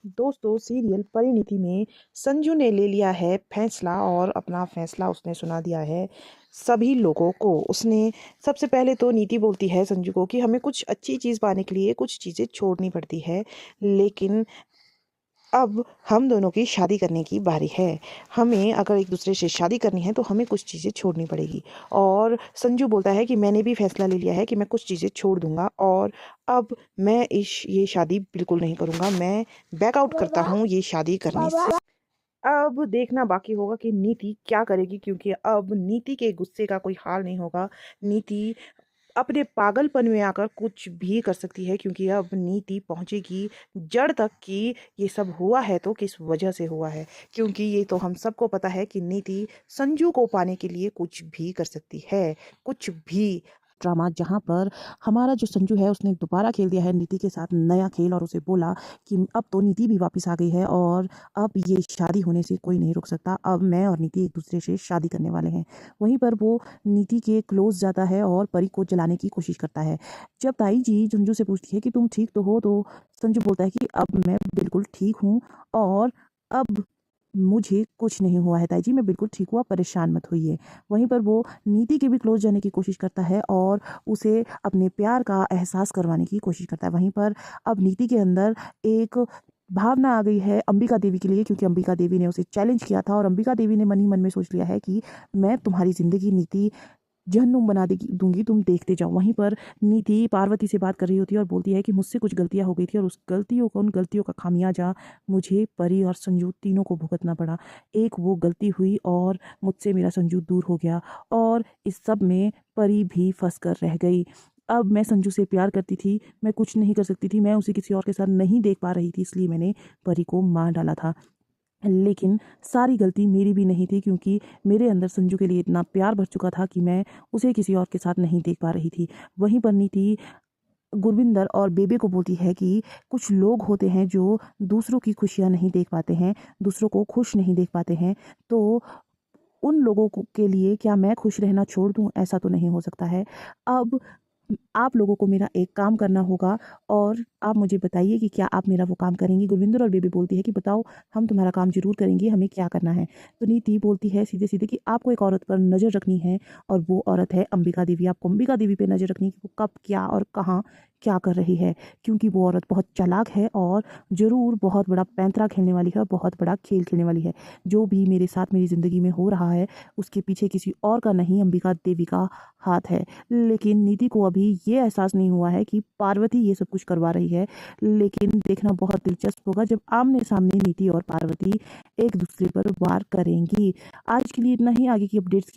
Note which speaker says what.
Speaker 1: दोस्तों सीरियल परिणीति में संजू ने ले लिया है फैसला और अपना फैसला उसने सुना दिया है सभी लोगों को। उसने सबसे पहले तो नीति बोलती है संजू को कि हमें कुछ अच्छी चीज़ पाने के लिए कुछ चीज़ें छोड़नी पड़ती है, लेकिन अब हम दोनों की शादी करने की बारी है। हमें अगर एक दूसरे से शादी करनी है तो हमें कुछ चीज़ें छोड़नी पड़ेगी। और संजू बोलता है कि मैंने भी फैसला ले लिया है कि मैं कुछ चीज़ें छोड़ दूंगा और अब मैं इस ये शादी बिल्कुल नहीं करूंगा। मैं बैकआउट करता हूँ ये शादी करने से। अब देखना बाकी होगा कि नीति क्या करेगी, क्योंकि अब नीति के गुस्से का कोई हाल नहीं होगा। नीति अपने पागलपन में आकर कुछ भी कर सकती है, क्योंकि अब नीति पहुंचेगी जड़ तक कि ये सब हुआ है तो किस वजह से हुआ है। क्योंकि ये तो हम सबको पता है कि नीति संजू को पाने के लिए कुछ भी कर सकती है, कुछ भी। ड्रामा जहाँ पर हमारा जो संजू है उसने दोबारा खेल दिया है नीति के साथ नया खेल, और उसे बोला कि अब तो नीति भी वापस आ गई है और अब ये शादी होने से कोई नहीं रोक सकता। अब मैं और नीति एक दूसरे से शादी करने वाले हैं। वहीं पर वो नीति के क्लोज जाता है और परी को जलाने की कोशिश करता है। जब ताई जी संजू से पूछती है कि तुम ठीक तो हो, तो संजू बोलता है कि अब मैं बिल्कुल ठीक हूँ और अब मुझे कुछ नहीं हुआ है ताई जी, मैं बिल्कुल ठीक हूँ, आप परेशान मत होइए। वहीं पर वो नीति के भी क्लोज जाने की कोशिश करता है और उसे अपने प्यार का एहसास करवाने की कोशिश करता है। वहीं पर अब नीति के अंदर एक भावना आ गई है अंबिका देवी के लिए, क्योंकि अंबिका देवी ने उसे चैलेंज किया था और अंबिका देवी ने मन ही मन में सोच लिया है कि मैं तुम्हारी ज़िंदगी नीति जहन्नुम बना देगी दूंगी, तुम देखते जाओ। वहीं पर नीति पार्वती से बात कर रही होती है और बोलती है कि मुझसे कुछ गलतियां हो गई थी और उन गलतियों का खामियाजा मुझे परी और संजू तीनों को भुगतना पड़ा। एक वो गलती हुई और मुझसे मेरा संजू दूर हो गया और इस सब में परी भी फंस कर रह गई। अब मैं संजू से प्यार करती थी, मैं कुछ नहीं कर सकती थी, मैं उसे किसी और के साथ नहीं देख पा रही थी, इसलिए मैंने परी को मार डाला था। लेकिन सारी गलती मेरी भी नहीं थी, क्योंकि मेरे अंदर संजू के लिए इतना प्यार भर चुका था कि मैं उसे किसी और के साथ नहीं देख पा रही थी। वहीं पर नीति गुरविंदर और बेबे को बोलती है कि कुछ लोग होते हैं जो दूसरों की खुशियां नहीं देख पाते हैं, दूसरों को खुश नहीं देख पाते हैं, तो उन लोगों के लिए क्या मैं खुश रहना छोड़ दूं? ऐसा तो नहीं हो सकता है। अब आप लोगों को मेरा एक काम करना होगा और आप मुझे बताइए कि क्या आप मेरा वो काम करेंगी। गुरविंदर और बेबी बोलती है कि बताओ, हम तुम्हारा काम जरूर करेंगे, हमें क्या करना है। तो नीति बोलती है सीधे सीधे कि आपको एक औरत पर नज़र रखनी है और वो औरत है अंबिका देवी। आपको अंबिका देवी पे नज़र रखनी है कि वो कब क्या और कहाँ क्या कर रही है, क्योंकि वो औरत बहुत चालाक है और ज़रूर बहुत बड़ा पैंतरा खेलने वाली है, बहुत बड़ा खेल खेलने वाली है। जो भी मेरे साथ मेरी ज़िंदगी में हो रहा है उसके पीछे किसी और का नहीं, अंबिका देवी का हाथ है। लेकिन नीति को अभी ये एहसास नहीं हुआ है कि पार्वती ये सब कुछ करवा रही है। लेकिन देखना बहुत दिलचस्प होगा जब आमने सामने नीति और पार्वती एक दूसरे पर वार करेंगी। आज के लिए इतना ही, आगे की अपडेट्स